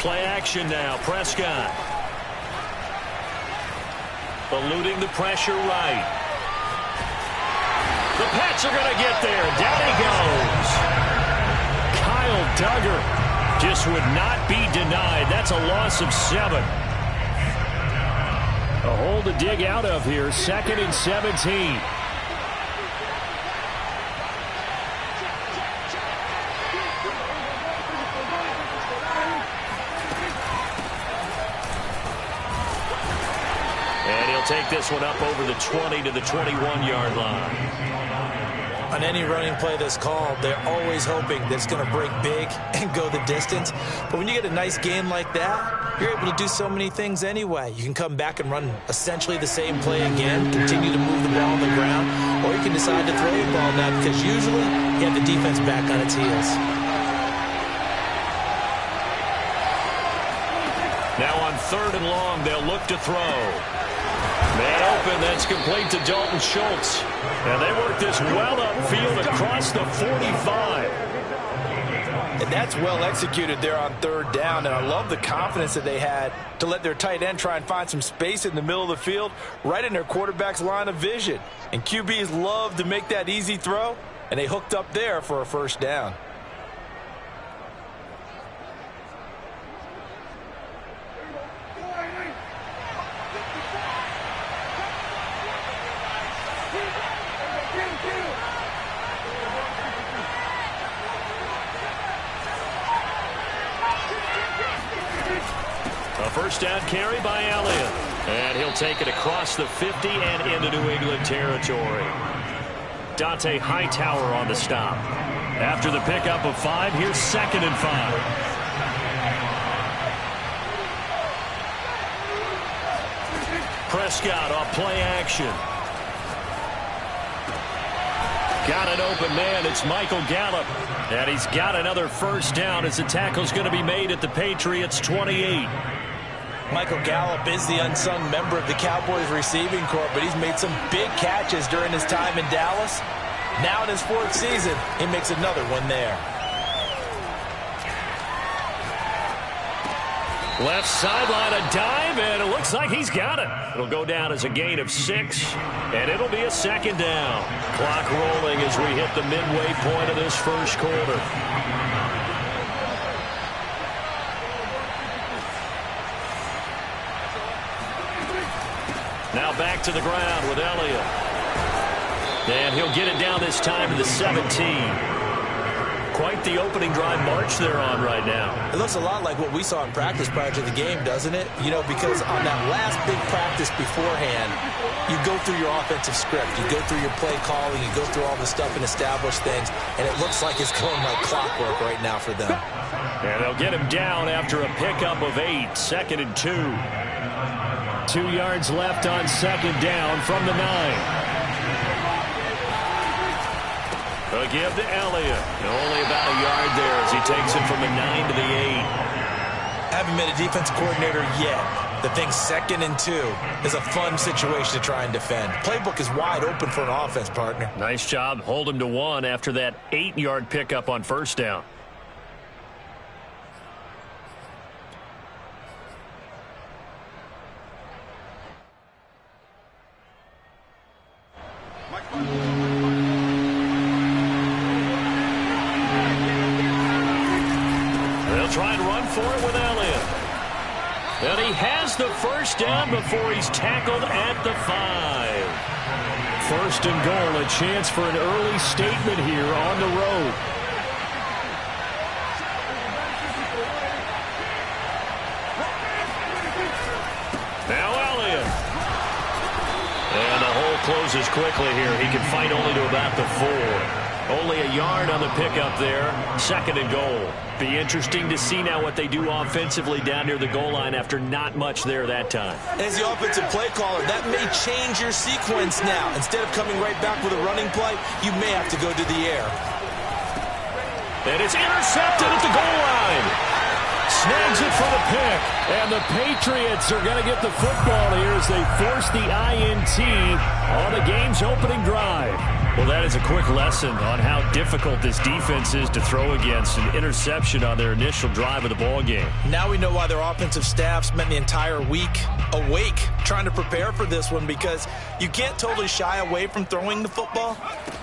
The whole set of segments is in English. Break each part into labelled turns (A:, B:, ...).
A: Play action now. Prescott. Eluding the pressure right. The Pats are going to get there. Down he goes. Kyle Duggar just would not be denied. That's a loss of 7. A hole to dig out of here. 2nd and 17. Take this one up over the 20 to the 21-yard line.
B: On any running play that's called, they're always hoping that it's going to break big and go the distance. But when you get a nice game like that, you're able to do so many things anyway. You can come back and run essentially the same play again, continue to move the ball on the ground, or you can decide to throw the ball now because usually you have the defense back on its heels.
A: Now on 3rd and long, they'll look to throw. Man open, that's complete to Dalton Schultz. And they work this well upfield across the 45.
C: And that's well executed there on 3rd down. And I love the confidence that they had to let their tight end try and find some space in the middle of the field, right in their quarterback's line of vision. And QBs love to make that easy throw, and they hooked up there for a 1st down.
A: A 1st down carry by Elliott. And he'll take it across the 50 and into New England territory. Dante Hightower on the stop. After the pickup of 5, here's 2nd and 5. Prescott off play action. Got an open man. It's Michael Gallup. And he's got another 1st down as the tackle's going to be made at the Patriots' 28.
B: Michael Gallup is the unsung member of the Cowboys receiving corps, but he's made some big catches during his time in Dallas. Now in his 4th season, he makes another one there.
A: Left sideline, a dive, and it looks like he's got it. It'll go down as a gain of 6, and it'll be a 2nd down. Clock rolling as we hit the midway point of this 1st quarter. Now back to the ground with Elliott. And he'll get it down this time to the 17. Quite the opening drive march they're on right now.
B: It looks a lot like what we saw in practice prior to the game, doesn't it? You know, because on that last big practice beforehand, you go through your offensive script. You go through your play calling. You go through all the stuff and establish things. And it looks like it's going like clockwork right now for them.
A: And they'll get him down after a pickup of 8. 2nd and 2. 2 yards left on 2nd down from the 9. A give to Elliott. Only about a yard there as he takes it from the 9 to the 8.
B: Haven't been a defense coordinator yet. The thing 2nd and 2 is a fun situation to try and defend. Playbook is wide open for an offense, partner.
A: Nice job. Hold him to 1 after that 8-yard pickup on 1st down. Try and run for it with Elliott. And he has the 1st down before he's tackled at the 5. 1st and goal, a chance for an early statement here on the road. Now Elliott. And the hole closes quickly here. He can fight only to about the 4. Only a yard on the pickup there. 2nd and goal. Be interesting to see now what they do offensively down near the goal line after not much there that time.
B: As the offensive play caller, that may change your sequence now. Instead of coming right back with a running play, you may have to go to the air.
A: And it's intercepted at the goal line. Snags it for the pick. And the Patriots are going to get the football here as they force the INT on the game team's opening drive. Well, that is a quick lesson on how difficult this defense is to throw against. An interception on their initial drive of the ball game.
B: Now we know why their offensive staff spent the entire week awake trying to prepare for this one, because you can't totally shy away from throwing the football,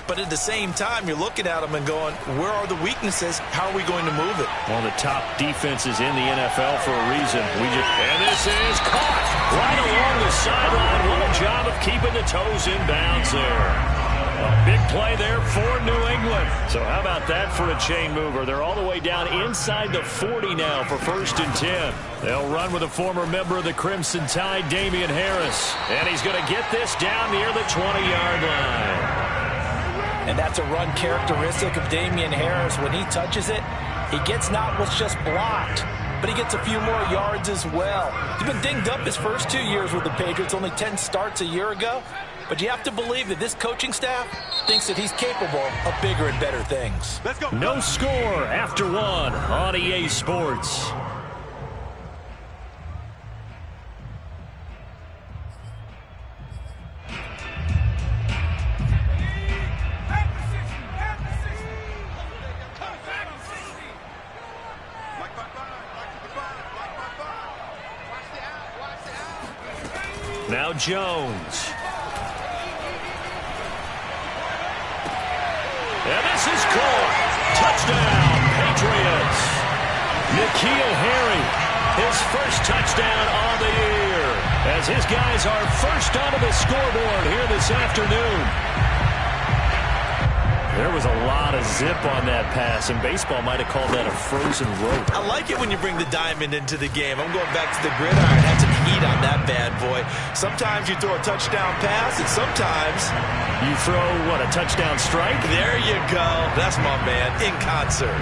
B: but at the same time you're looking at them and going, where are the weaknesses? How are we going to move it?
A: One of the top defenses in the NFL for a reason. And this is caught right along the sideline. What a job of keeping the toes in bounds there. A big play there for New England. So how about that for a chain mover? They're all the way down inside the 40 now for 1st and 10. They'll run with a former member of the Crimson Tide, Damian Harris. And he's going to get this down near the 20-yard line.
B: And that's a run characteristic of Damian Harris. When he touches it, he gets not what's just blocked, but he gets a few more yards as well. He's been dinged up his first 2 years with the Patriots, only 10 starts a year ago. But you have to believe that this coaching staff thinks that he's capable of bigger and better things.
D: Let's go.
A: No score after 1 on EA Sports. Now Jones. And this is caught. Touchdown, Patriots. N'Keal Harry, his first touchdown on the year, as his guys are first onto the scoreboard here this afternoon. There was a lot of zip on that pass, and baseball might have called that a frozen rope.
B: I like it when you bring the diamond into the game. I'm going back to the gridiron. Had some heat on that bad boy. Sometimes you throw a touchdown pass, and sometimes
A: you throw, what, a touchdown strike?
B: There you go. That's my man, in concert.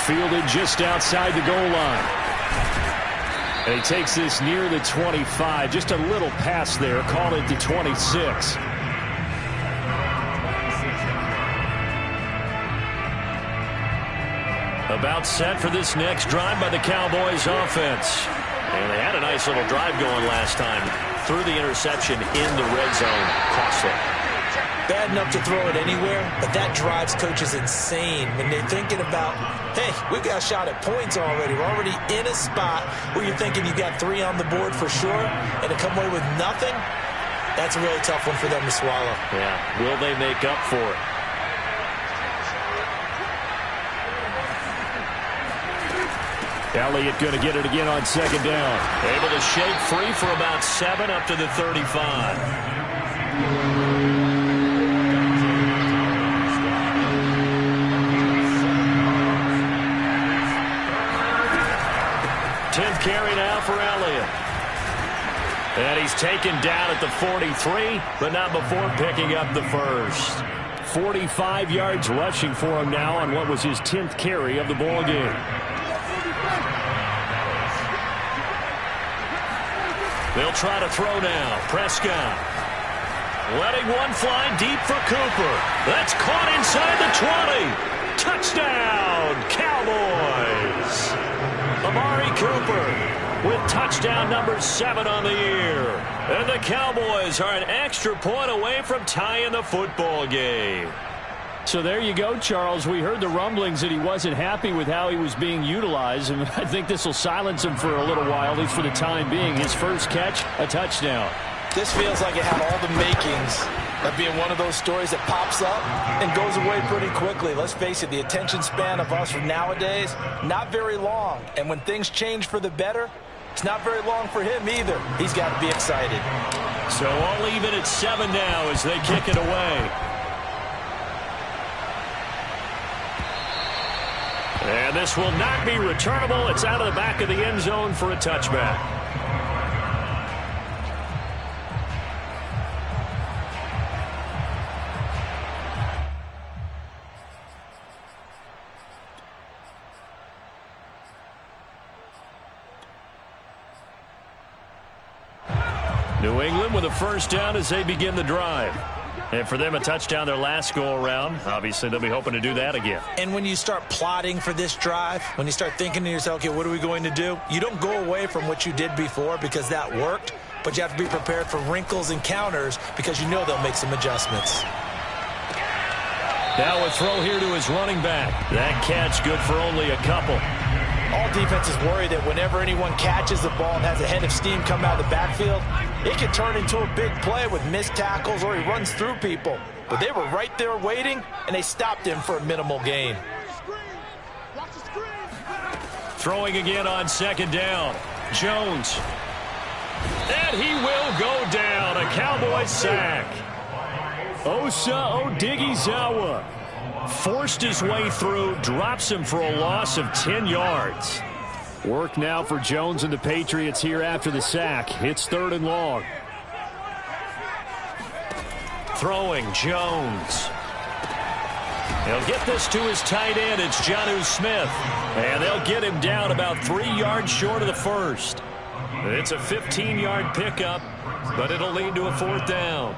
A: Fielded just outside the goal line. And he takes this near the 25. Just a little pass there. Call it the 26. About set for this next drive by the Cowboys offense. And they had a nice little drive going last time. Threw the interception in the red zone. Costly.
B: Bad enough to throw it anywhere, but that drives coaches insane when they're thinking about, hey, we've got a shot at points already. We're already in a spot where you're thinking you got 3 on the board for sure, and to come away with nothing, that's a really tough one for them to swallow.
A: Yeah, will they make up for it? Elliott going to get it again on 2nd down. Able to shake free for about 7 up to the 35. 10th carry now for Elliott. And he's taken down at the 43, but not before picking up the first. 45 yards rushing for him now on what was his 10th carry of the ball game. They'll try to throw now. Prescott letting one fly deep for Cooper. That's caught inside the 20. Touchdown, Cowboys. Amari Cooper with touchdown number 7 on the year. And the Cowboys are an extra point away from tying the football game.
E: So there you go, Charles. We heard the rumblings that he wasn't happy with how he was being utilized, and I think this will silence him for a little while, at least for the time being. His first catch, a touchdown.
B: This feels like it had all the makings of being one of those stories that pops up and goes away pretty quickly. Let's face it, the attention span of us nowadays, not very long. And when things change for the better, it's not very long for him either. He's got to be excited.
A: So all even at 7 now as they kick it away. And this will not be returnable. It's out of the back of the end zone for a touchback. New England with a first down as they begin the drive. And for them, a touchdown their last go-around. Obviously, they'll be hoping to do that again.
B: And when you start plotting for this drive, when you start thinking to yourself, okay, what are we going to do? You don't go away from what you did before because that worked, but you have to be prepared for wrinkles and counters because you know they'll make some adjustments.
A: Now a throw here to his running back. That catch good for only a couple.
C: All defenses worry that whenever anyone catches the ball and has a head of steam come out of the backfield, it can turn into a big play with missed tackles or he runs through people. But they were right there waiting, and they stopped him for a minimal gain.
A: Throwing again on second down. Jones. And he will go down. A Cowboy sack.
E: Osa Odighizuwa forced his way through, drops him for a loss of 10 yards. Work now for Jones and the Patriots here after the sack. It's 3rd and long.
A: Throwing, Jones. He'll get this to his tight end. It's Jonnu Smith. And they'll get him down about 3 yards short of the first. It's a 15-yard pickup, but it'll lead to a 4th down.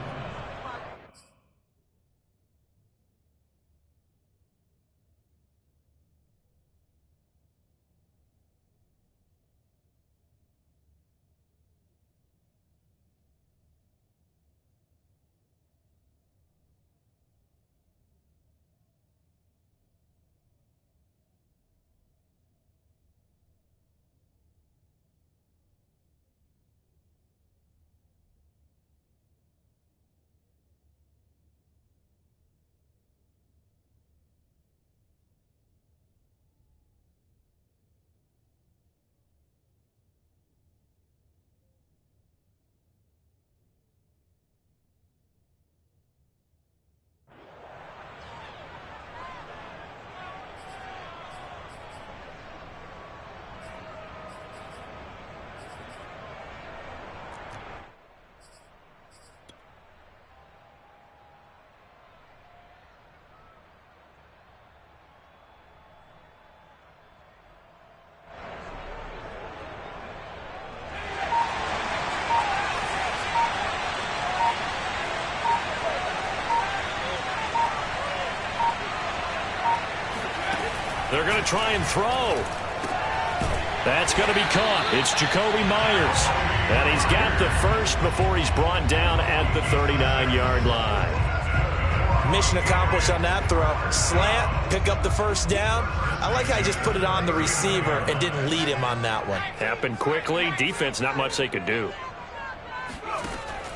A: They're going to try and throw. That's going to be caught. It's Jacoby Myers. And he's got the first before he's brought down at the 39-yard line.
B: Mission accomplished on that throw. Slant, pick up the first down. I like how I just put it on the receiver and didn't lead him on that one.
A: Happened quickly. Defense, not much they could do.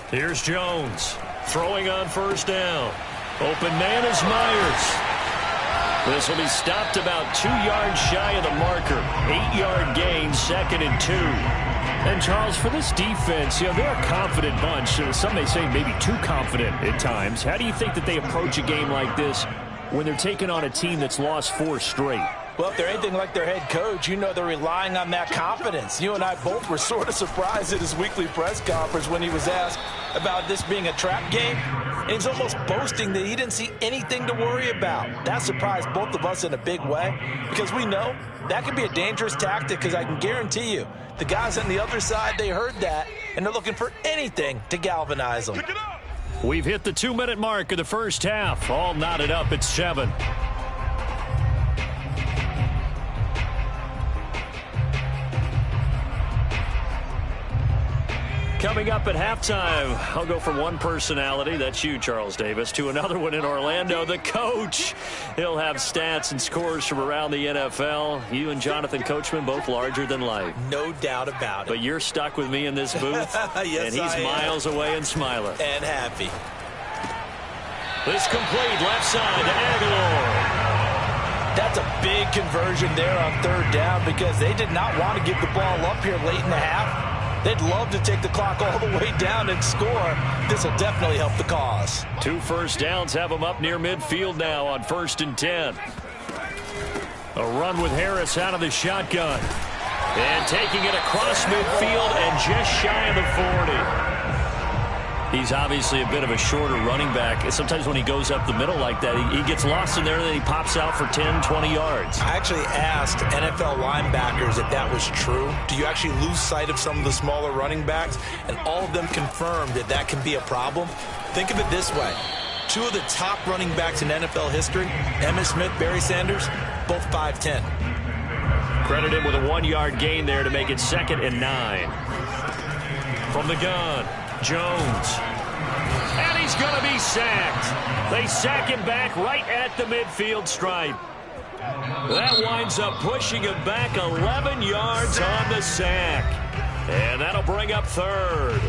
A: Here's Jones. Throwing on first down. Open man is Myers. This will be stopped about 2 yards shy of the marker. 8-yard gain, 2nd and 2.
E: And, Charles, for this defense, you know, they're a confident bunch. Some may say maybe too confident at times. How do you think that they approach a game like this when they're taking on a team that's lost 4 straight?
C: Well, if they're anything like their head coach, you know they're relying on that confidence. You and I both were sort of surprised at his weekly press conference when he was asked about this being a trap game. And he's almost boasting that he didn't see anything to worry about. That surprised both of us in a big way because we know that can be a dangerous tactic because I can guarantee you the guys on the other side, they heard that, and they're looking for anything to galvanize them.
A: We've hit the 2-minute mark of the first half. All knotted up at 7. Coming up at halftime, I'll go from one personality, that's you, Charles Davis, to another one in Orlando, the coach. He'll have stats and scores from around the NFL. You and Jonathan Coachman, both larger than life.
B: No doubt about it.
A: But you're stuck with me in this booth,
B: yes,
A: and he's miles away and smiling.
B: And happy.
A: This complete left side to Aguilar.
C: That's a big conversion there on 3rd down because they did not want to give the ball up here late in the half. They'd love to take the clock all the way down and score. This will definitely help the cause.
A: 2 first downs have them up near midfield now on 1st and 10. A run with Harris out of the shotgun. And taking it across midfield and just shy of the 40. He's obviously a bit of a shorter running back. Sometimes when he goes up the middle like that, he gets lost in there, and then he pops out for 10, 20 yards.
B: I actually asked NFL linebackers if that was true. Do you actually lose sight of some of the smaller running backs? And all of them confirmed that that can be a problem. Think of it this way. Two of the top running backs in NFL history, Emmitt Smith, Barry Sanders, both 5'10".
A: Credit him with a 1-yard gain there to make it 2nd and 9. From the gun, Jones. And he's going to be sacked. They sack him back right at the midfield stripe. That winds up pushing him back 11 yards on the sack. And that'll bring up 3rd.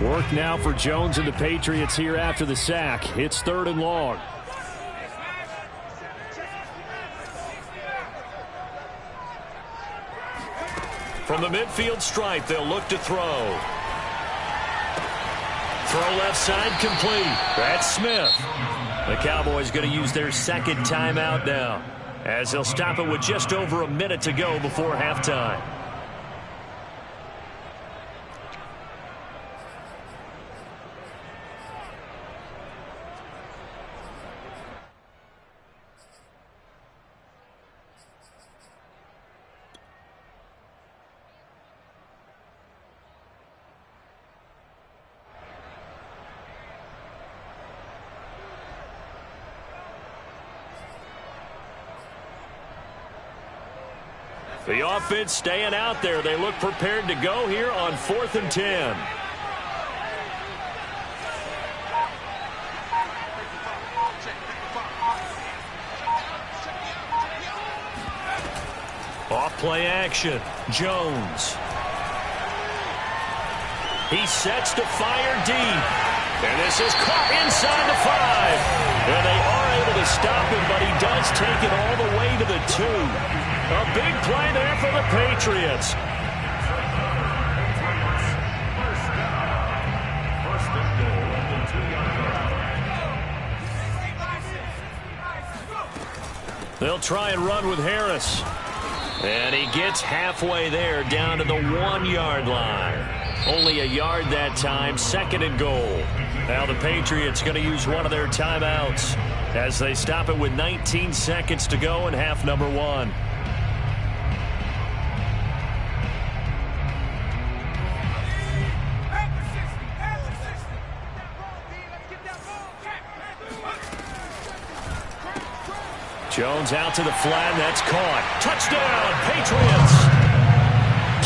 E: Work now for Jones and the Patriots here after the sack. It's 3rd and long.
A: From the midfield stripe, they'll look to throw. Throw left side complete. That's Smith. The Cowboys going to use their 2nd timeout now, as they'll stop it with just over a minute to go before halftime. The offense staying out there. They look prepared to go here on 4th and 10. Off play action. Jones. He sets to fire deep. And this is caught inside the 5. And they are able to stop him, but he does take it all the way to the 2. A big play there for the Patriots. They'll try and run with Harris. And he gets halfway there, down to the 1-yard line. Only a yard that time, 2nd and goal. Now the Patriots going to use one of their timeouts as they stop it with 19 seconds to go in half number 1. Jones out to the flat. That's caught. Touchdown, Patriots.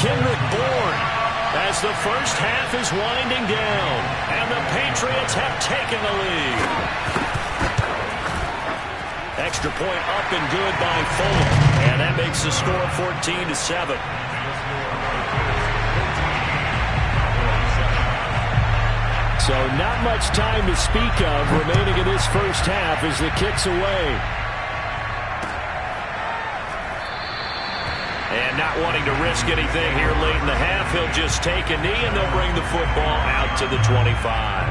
A: Kendrick Bourne as the first half is winding down. And the Patriots have taken the lead. Extra point up and good by Fuller. And that makes the score 14-7.
E: So not much time to speak of remaining in this first half as the kick's away.
A: And not wanting to risk anything here late in the half, he'll just take a knee, and they'll bring the football out to the 25.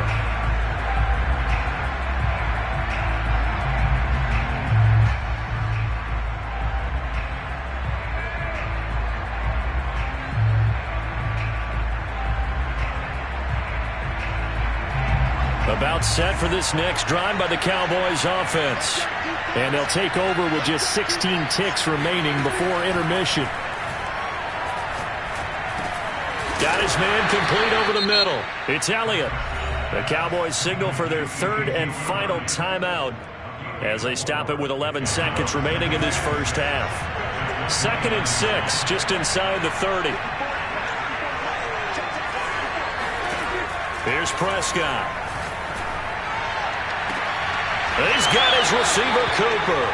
A: About set for this next drive by the Cowboys offense.
E: And they'll take over with just 16 ticks remaining before intermission.
A: Got his man complete over the middle. It's Elliott. The Cowboys signal for their 3rd and final timeout as they stop it with 11 seconds remaining in this first half. 2nd and 6, just inside the 30. Here's Prescott. He's got his receiver, Cooper.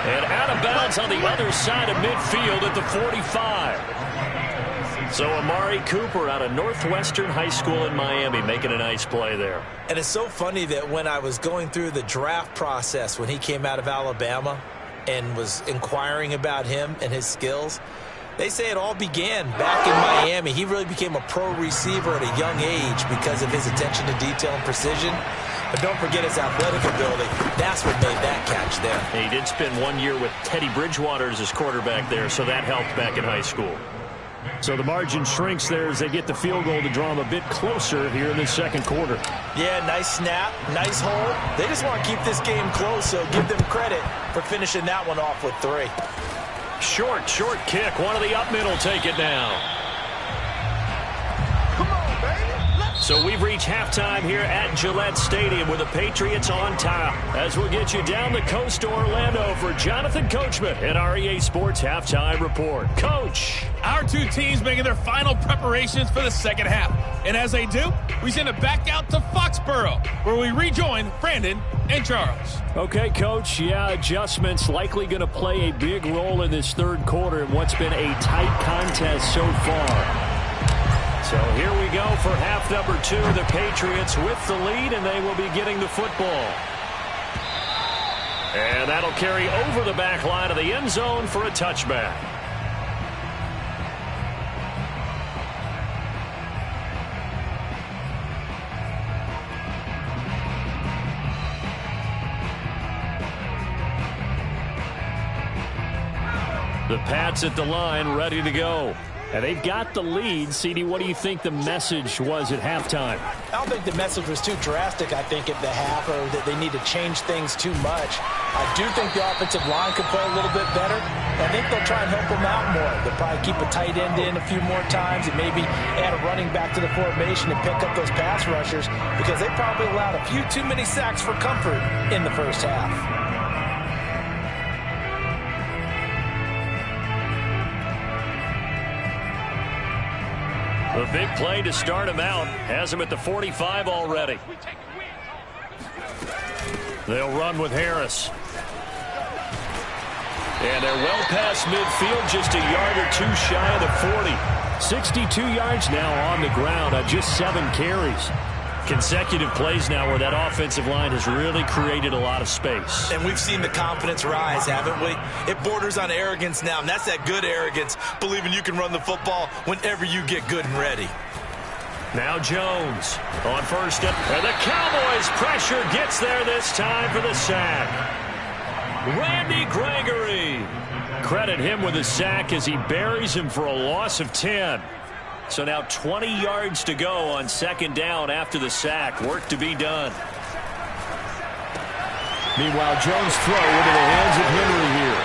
A: And out of bounds on the other side of midfield at the 45. So Amari Cooper out of Northwestern High School in Miami making a nice play there.
B: And it's so funny that when I was going through the draft process when he came out of Alabama and was inquiring about him and his skills, they say it all began back in Miami. He really became a pro receiver at a young age because of his attention to detail and precision. But don't forget his athletic ability. That's what made that catch there.
A: He did spend 1 year with Teddy Bridgewater as his quarterback there, so that helped back in high school.
E: So the margin shrinks there as they get the field goal to draw them a bit closer here in the second quarter.
B: Yeah, nice snap, nice hold. They just want to keep this game close, so give them credit for finishing that one off with 3.
A: Short kick. One of the up middle take it now. So we've reached halftime here at Gillette Stadium with the Patriots on top. As we'll get you down the coast to Orlando for Jonathan Coachman and our EA Sports Halftime Report. Coach.
D: Our two teams making their final preparations for the second half. And as they do, we send it back out to Foxborough, where we rejoin Brandon and Charles.
E: Okay, Coach. Yeah, adjustments likely going to play a big role in this third quarter in what's been a tight contest so far.
A: So here we go for half number 2. The Patriots with the lead, and they will be getting the football. And that'll carry over the back line of the end zone for a touchback. The Pats at the line, ready to go.
E: And they've got the lead. CD, what do you think the message was at halftime?
B: I don't think the message was too drastic, I think, at the half, or that they need to change things too much. I do think the offensive line could play a little bit better. I think they'll try and help them out more. They'll probably keep a tight end in a few more times and maybe add a running back to the formation and pick up those pass rushers, because they probably allowed a few too many sacks for comfort in the first half.
A: The big play to start him out has him at the 45 already. They'll run with Harris. And they're well past midfield, just a yard or 2 shy of the 40.
E: 62 yards now on the ground on just 7 carries.
A: Consecutive plays now where that offensive line has really created a lot of space.
B: And we've seen the confidence rise, haven't we? It borders on arrogance now, and that's that good arrogance, believing you can run the football whenever you get good and ready.
A: Now Jones on first down. And the Cowboys pressure gets there this time for the sack. Randy Gregory. Credit him with a sack as he buries him for a loss of 10. So now 20 yards to go on second down after the sack. Work to be done.
E: Meanwhile, Jones' throw into the hands of Henry here.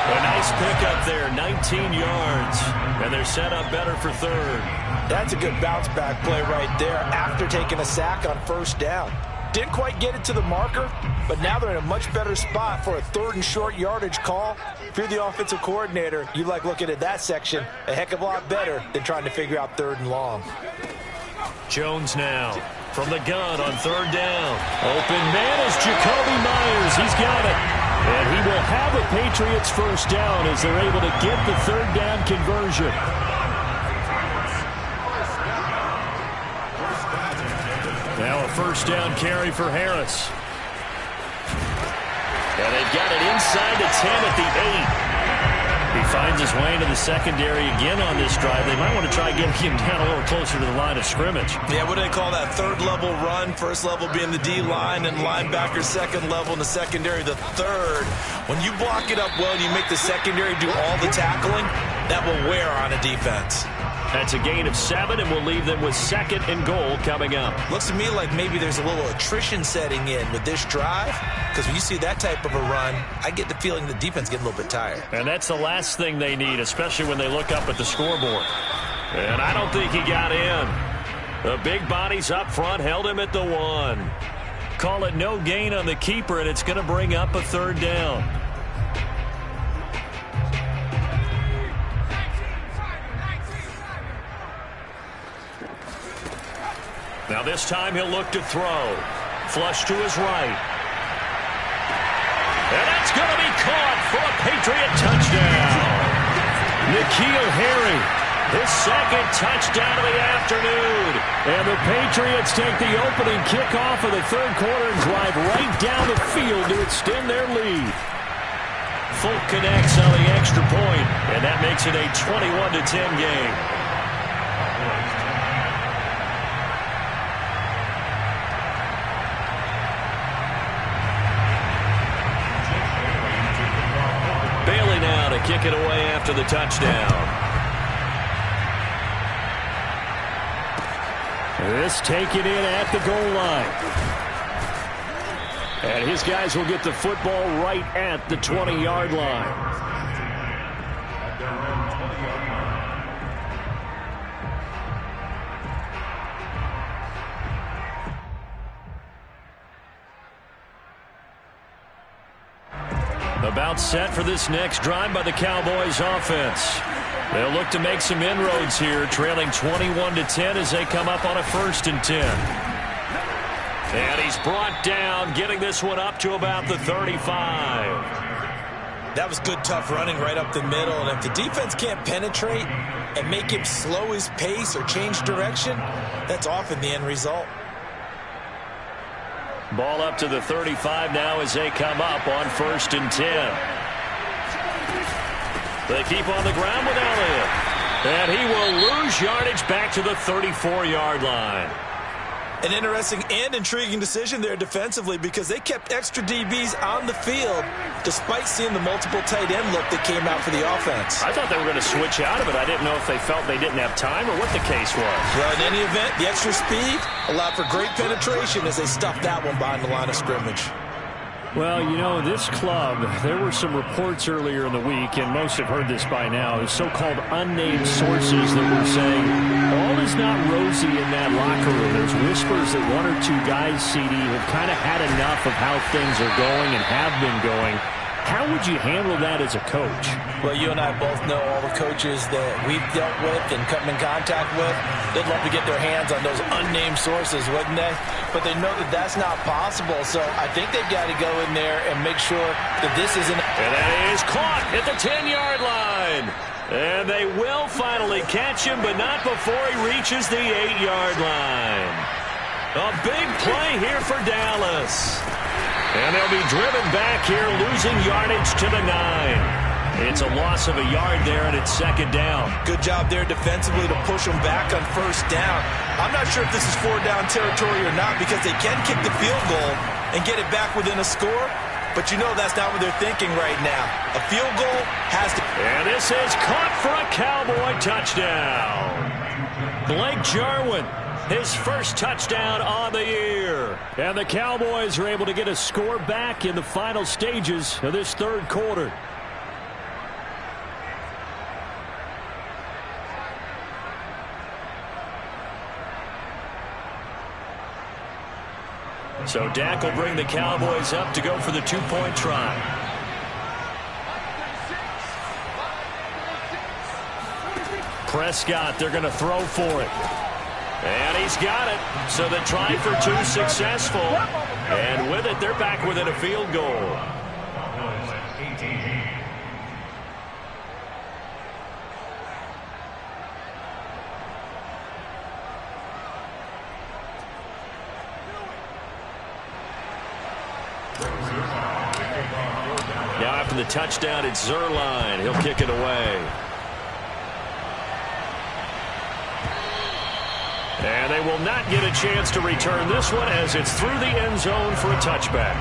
A: A nice pickup there, 19 yards. And they're set up better for third.
B: That's a good bounce back play right there after taking a sack on first down. Didn't quite get it to the marker, but now they're in a much better spot for a 3rd and short yardage call. If you're the offensive coordinator, you like looking at that section a heck of a lot better than trying to figure out 3rd and long.
A: Jones now from the gun on third down. Open man is Jacoby Myers. He's got it. And he will have a Patriots first down as they're able to get the 3rd down conversion. Now a first down carry for Harris. And they've got it inside the 10 at the 8. He finds his way into the secondary again on this drive. They might want to try getting him down a little closer to the line of scrimmage.
B: Yeah, what do they call that? 3rd level run. 1st level being the D-line, and linebacker 2nd level in the secondary, the 3rd. When you block it up well and you make the secondary do all the tackling, that will wear on a defense.
A: That's a gain of 7, and we'll leave them with 2nd and goal coming up.
B: Looks to me like maybe there's a little attrition setting in with this drive, because when you see that type of a run, I get the feeling the defense getting a little bit tired.
A: And that's the last thing they need, especially when they look up at the scoreboard. And I don't think he got in. The big bodies up front held him at the 1. Call it no gain on the keeper, and it's going to bring up a 3rd down. Now this time he'll look to throw. Flush to his right. And that's going to be caught for a Patriot touchdown. N'Keal Harry, his 2nd touchdown of the afternoon.
E: And the Patriots take the opening kickoff of the 3rd quarter and drive right down the field to extend their lead.
A: Folk connects on the extra point, and that makes it a 21-10 game. He'll kick it away after the touchdown.
E: This taken in at the goal line. And his guys will get the football right at the 20-yard line. About set for this next drive by the Cowboys offense. They'll look to make some inroads here, trailing 21-10 as they come up on a 1st and 10. And he's brought down, getting this one up to about the 35.
B: That was good, tough running right up the middle. And if the defense can't penetrate and make him slow his pace or change direction, that's often the end result.
E: Ball up to the 35 now as they come up on 1st and 10. They keep on the ground with Elliott. And he will lose yardage back to the 34-yard line.
B: An interesting and intriguing decision there defensively because they kept extra DBs on the field despite seeing the multiple tight end look that came out for the offense.
E: I thought they were going to switch out of it. I didn't know if they felt they didn't have time or what the case was.
B: Well, in any event, the extra speed allowed for great penetration as they stuffed that one behind the line of scrimmage.
E: Well, you know, this club, there were some reports earlier in the week, and most have heard this by now, so-called unnamed sources that were saying all is not rosy in that locker room. There's whispers that one or two guys, CD, have kind of had enough of how things are going and have been going. How would you handle that as a coach?
B: Well, you and I both know all the coaches that we've dealt with and come in contact with. They'd love to get their hands on those unnamed sources, wouldn't they? But they know that that's not possible, so I think they've got to go in there and make sure that this isn't...
A: And that is caught at the 10-yard line. And they will finally catch him, but not before he reaches the 8-yard line. A big play here for Dallas. And they'll be driven back here, losing yardage to the 9. It's a loss of a yard there, and it's 2nd down.
B: Good job there defensively to push them back on 1st down. I'm not sure if this is 4-down territory or not because they can kick the field goal and get it back within a score, but you know that's not what they're thinking right now. A field goal has to...
A: And this is caught for a Cowboy touchdown. Blake Jarwin, his first touchdown on the year.
E: And the Cowboys are able to get a score back in the final stages of this 3rd quarter.
A: So Dak will bring the Cowboys up to go for the 2-point try. Prescott, they're going to throw for it. And he's got it. So the try for 2 successful. And with it, they're back within a field goal. Now after the touchdown, it's Zerline. He'll kick it away. And they will not get a chance to return this one as it's through the end zone for a touchback.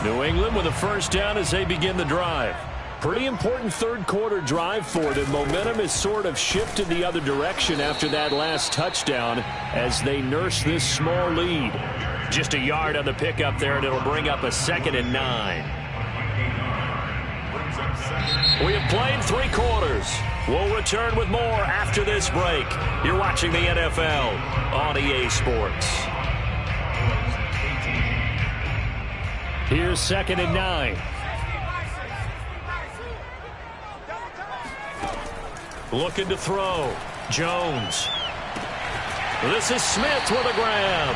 A: New England with a 1st down as they begin the drive. Pretty important 3rd quarter drive for them. Momentum has sort of shifted the other direction after that last touchdown as they nurse this small lead. Just a yard on the pickup there, and it'll bring up a 2nd and 9. We have played 3 quarters. We'll return with more after this break. You're watching the NFL on EA Sports.
E: Here's 2nd and 9.
A: Looking to throw. Jones. This is Smith with a grab.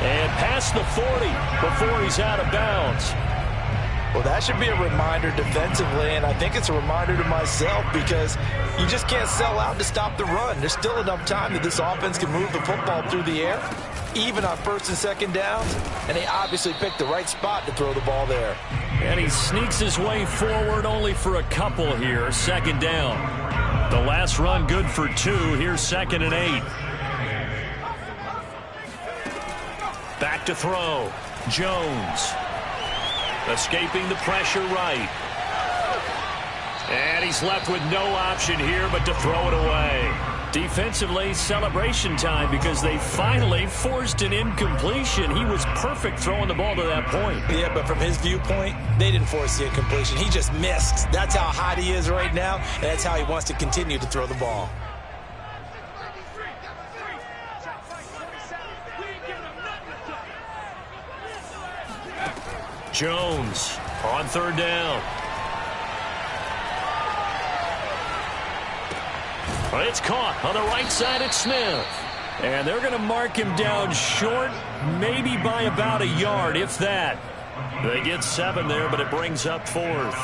A: And past the 40 before he's out of bounds.
B: Well, that should be a reminder defensively, and I think it's a reminder to myself because you just can't sell out to stop the run. There's still enough time that this offense can move the football through the air, even on 1st and 2nd downs, and they obviously picked the right spot to throw the ball there.
A: And he sneaks his way forward only for a couple here. 2nd down. The last run good for 2. Here's 2nd and 8. Back to throw. Jones. Escaping the pressure right. And he's left with no option here but to throw it away.
E: Defensively, celebration time because they finally forced an incompletion. He was perfect throwing the ball to that point.
B: Yeah, but from his viewpoint, they didn't force the incompletion. He just missed. That's how hot he is right now, and that's how he wants to continue to throw the ball.
A: Jones on third down. It's caught on the right side at Smith.
E: And they're going to mark him down short, maybe by about a yard, if that.
A: They get 7 there, but it brings up 4th.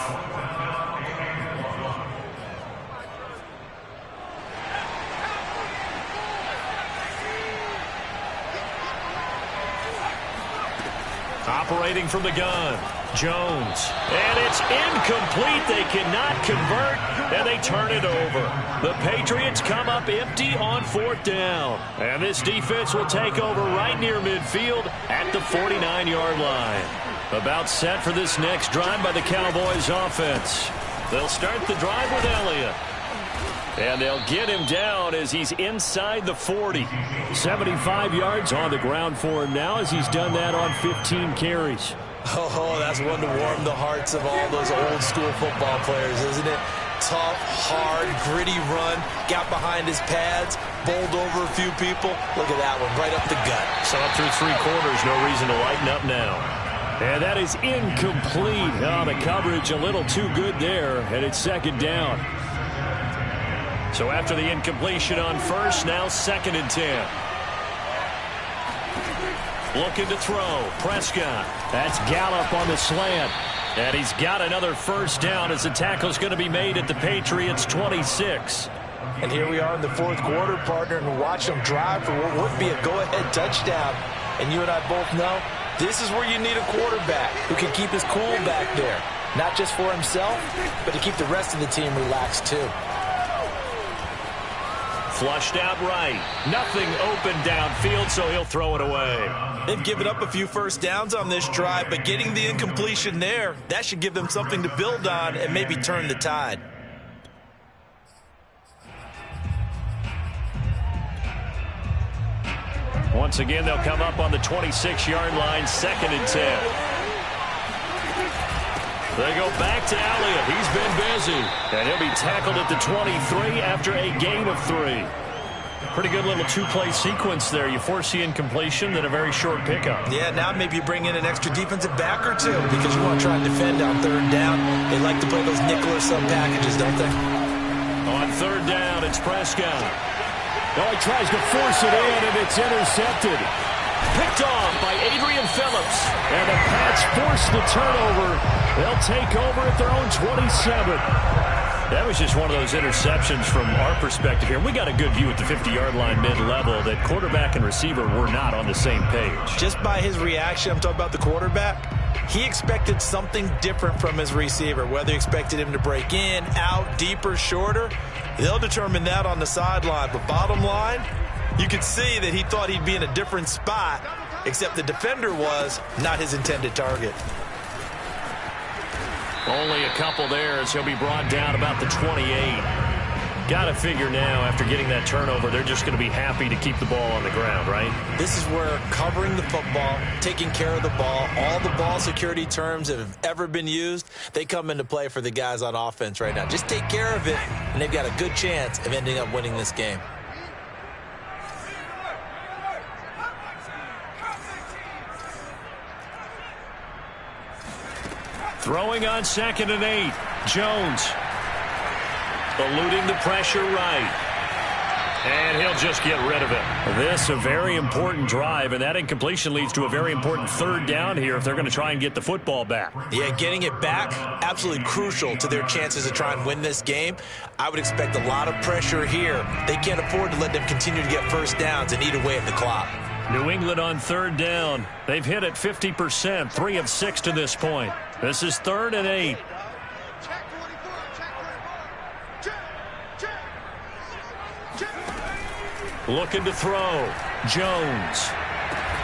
A: Operating from the gun. Jones. And it's incomplete. They cannot convert, and they turn it over. The Patriots come up empty on 4th down. And this defense will take over right near midfield at the 49-yard line. About set for this next drive by the Cowboys offense. They'll start the drive with Elliott. And they'll get him down as he's inside the 40.
E: 75 yards on the ground for him now as he's done that on 15 carries.
B: Oh, that's one to warm the hearts of all those old-school football players, isn't it? Tough, hard, gritty run, got behind his pads, bowled over a few people. Look at that one, right up the gut.
A: So up through 3 quarters, no reason to lighten up now.
E: And that is incomplete. Oh, the coverage a little too good there, and it's 2nd down.
A: So after the incompletion on first, now 2nd and 10. Looking to throw. Prescott.
E: That's Gallup on the slant.
A: And he's got another first down as the tackle's going to be made at the Patriots' 26.
B: And here we are in the 4th quarter, partner, and watch them drive for what would be a go-ahead touchdown. And you and I both know this is where you need a quarterback who can keep his cool back there. Not just for himself, but to keep the rest of the team relaxed too.
A: Flushed out right. Nothing open downfield, so he'll throw it away.
B: They've given up a few first downs on this drive, but getting the incompletion there, that should give them something to build on and maybe turn the tide.
A: Once again, they'll come up on the 26-yard line, 2nd and 10. They go back to Elliott. He's been busy. And he'll be tackled at the 23 after a gain of 3. Pretty good little 2-play sequence there. You force the incompletion, then a very short pickup.
B: Yeah, now maybe you bring in an extra defensive back or 2 because you want to try and defend on 3rd down. They like to play those nickel or sub packages, don't they?
A: On 3rd down, it's Prescott.
E: Oh, he tries to force it in, and it's intercepted.
A: Picked off by Adrian Phillips.
E: And the Pats force the turnover. They'll take over at their own 27.
A: That was just one of those interceptions from our perspective here. We got a good view at the 50-yard line mid-level that quarterback and receiver were not on the same page.
B: Just by his reaction, I'm talking about the quarterback, he expected something different from his receiver. Whether he expected him to break in, out, deeper, shorter, they'll determine that on the sideline. But bottom line, you could see that he thought he'd be in a different spot, except the defender was not his intended target.
A: Only a couple there as he'll be brought down about the 28. Got to figure now, after getting that turnover, they're just going to be happy to keep the ball on the ground, right?
B: This is where covering the football, taking care of the ball, all the ball security terms that have ever been used, they come into play for the guys on offense right now. Just take care of it, and they've got a good chance of ending up winning this game.
A: Throwing on 2nd and 8. Jones. Eluding the pressure right. And he'll just get rid of it.
E: This a very important drive, and that incompletion leads to a very important 3rd down here if they're going to try and get the football back.
B: Yeah, getting it back, absolutely crucial to their chances to try and win this game. I would expect a lot of pressure here. They can't afford to let them continue to get first downs and eat away at the clock.
A: New England on 3rd down. They've hit it 50%, 3 of 6 to this point. This is 3rd and 8. Looking to throw. Jones.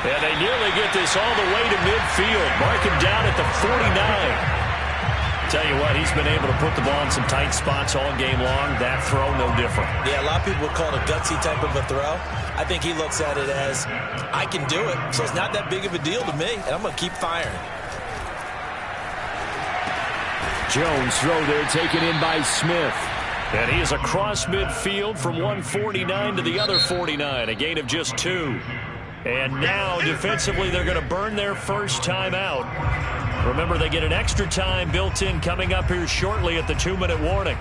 A: And they nearly get this all the way to midfield. Mark him down at the 49. Tell you what, he's been able to put the ball in some tight spots all game long. That throw, no different.
B: Yeah, a lot of people would call it a gutsy type of a throw. I think he looks at it as, I can do it, so it's not that big of a deal to me, and I'm going to keep firing.
E: Jones throw there taken in by Smith.
A: And he is across midfield from one 49 to the other 49, a gain of just 2. And now, defensively, they're going to burn their first timeout. Remember, they get an extra time built in coming up here shortly at the 2-minute warning.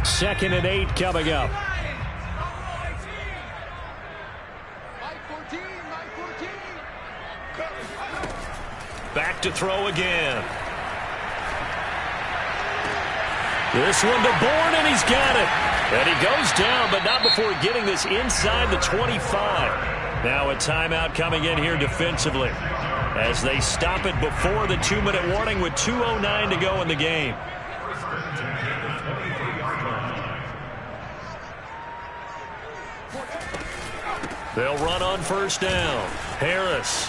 E: 2nd and 8 coming up.
A: Back to throw again. This one to Bourne, and he's got it. And he goes down, but not before getting this inside the 25. Now a timeout coming in here defensively as they stop it before the 2-minute warning with 2:09 to go in the game. They'll run on first down. Harris.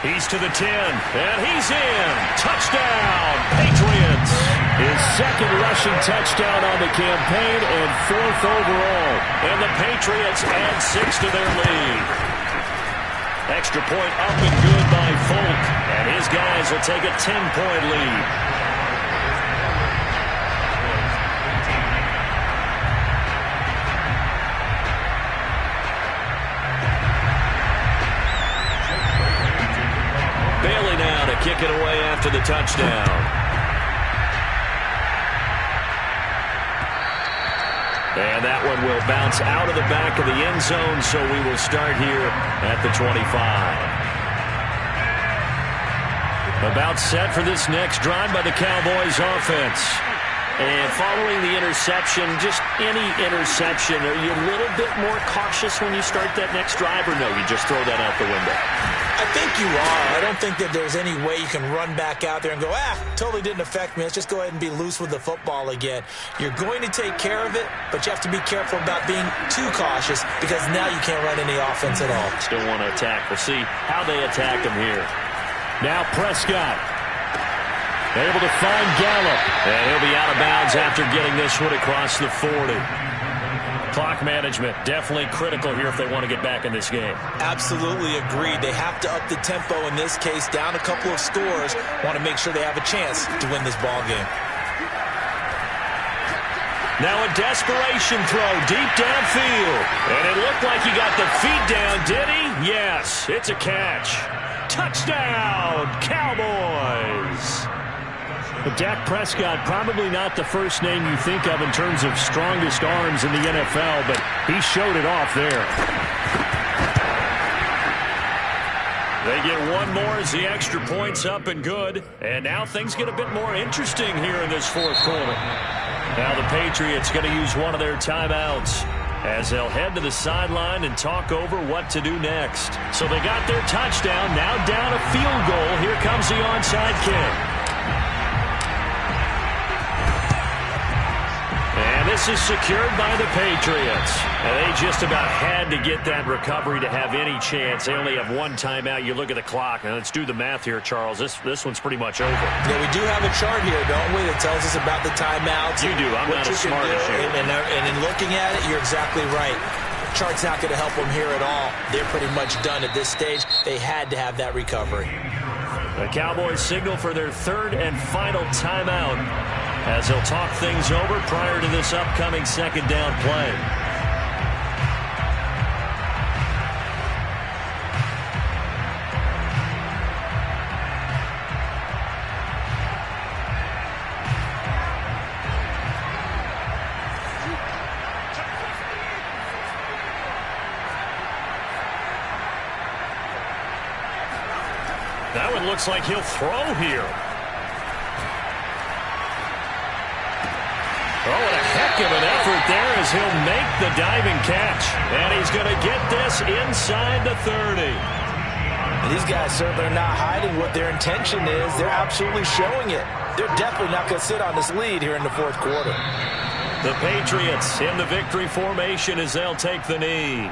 A: He's to the 10, and he's in. Touchdown, Patriots.
E: His 2nd rushing touchdown on the campaign and 4th overall.
A: And the Patriots add 6 to their lead. Extra point up and good by Folk, and his guys will take a 10-point lead. Bailey now to kick it away after the touchdown. And that one will bounce out of the back of the end zone, so we will start here at the 25. About set for this next drive by the Cowboys offense. And following the interception, just any interception, are you a little bit more cautious when you start that next drive, or no, you just throw that out the window?
B: I think you are. I don't think that there's any way you can run back out there and go, totally didn't affect me. Let's just go ahead and be loose with the football again. You're going to take care of it, but you have to be careful about being too cautious because now you can't run any offense at all.
A: Still want to attack. We'll see how they attack him here.
E: Now Prescott. Able to find Gallup.
A: And he'll be out of bounds after getting this one across the 40. Clock management definitely critical here if they want to get back in this game.
B: Absolutely agreed. They have to up the tempo in this case, down a couple of scores. Want to make sure they have a chance to win this ball game.
A: Now a desperation throw deep downfield. And it looked like he got the feet down, did he? Yes, it's a catch. Touchdown, Cowboys.
E: But Dak Prescott, probably not the first name you think of in terms of strongest arms in the NFL, but he showed it off there.
A: They get one more as the extra point's up and good. And now things get a bit more interesting here in this 4th quarter. Now the Patriots going to use one of their timeouts as they'll head to the sideline and talk over what to do next. So they got their touchdown, now down a field goal. Here comes the onside kick. And this is secured by the Patriots. And they just about had to get that recovery to have any chance. They only have one timeout. You look at the clock. Now let's do the math here, Charles. This one's pretty much over.
B: Yeah, we do have a chart here, don't we, that tells us about the timeouts.
A: You do. I'm not as smart as you.
B: And in looking at it, you're exactly right. Chart's not going to help them here at all. They're pretty much done at this stage. They had to have that recovery.
A: The Cowboys signal for their 3rd and final timeout as they'll talk things over prior to this upcoming 2nd down play. That one looks like he'll throw here. Oh, and a heck of an effort there as he'll make the diving catch. And he's going to get this inside the 30.
C: And these guys certainly are not hiding what their intention is. They're absolutely showing it. They're definitely not going to sit on this lead here in the 4th quarter.
A: The Patriots in the victory formation as they'll take the knee.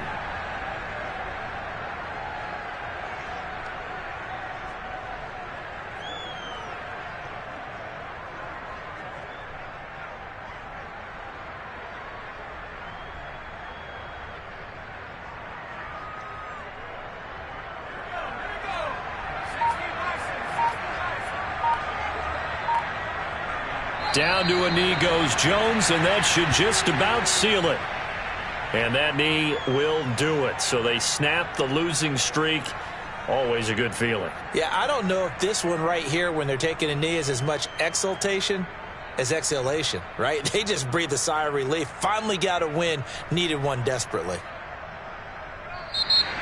E: Down to a knee goes Jones, and that should just about seal it. And that knee will do it. So they snap the losing streak. Always a good feeling.
B: Yeah, I don't know if this one right here, when they're taking a knee, is as much exultation as exhalation, right? They just breathe a sigh of relief. Finally got a win. Needed one desperately.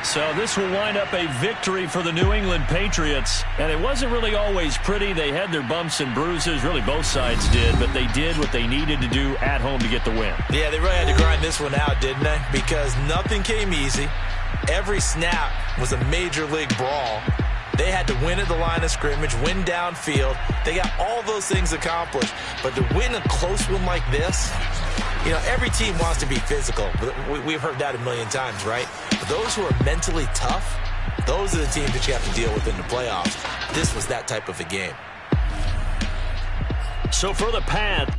E: So this will wind up a victory for the New England Patriots. And it wasn't really always pretty. They had their bumps and bruises. Really, both sides did. But they did what they needed to do at home to get the win.
B: Yeah, they really had to grind this one out, didn't they? Because nothing came easy. Every snap was a major league brawl. They had to win at the line of scrimmage, win downfield. They got all those things accomplished. But to win a close one like this, you know, every team wants to be physical. We've heard that a million times, right? But those who are mentally tough, those are the teams that you have to deal with in the playoffs. This was that type of a game.
E: So for the Pats,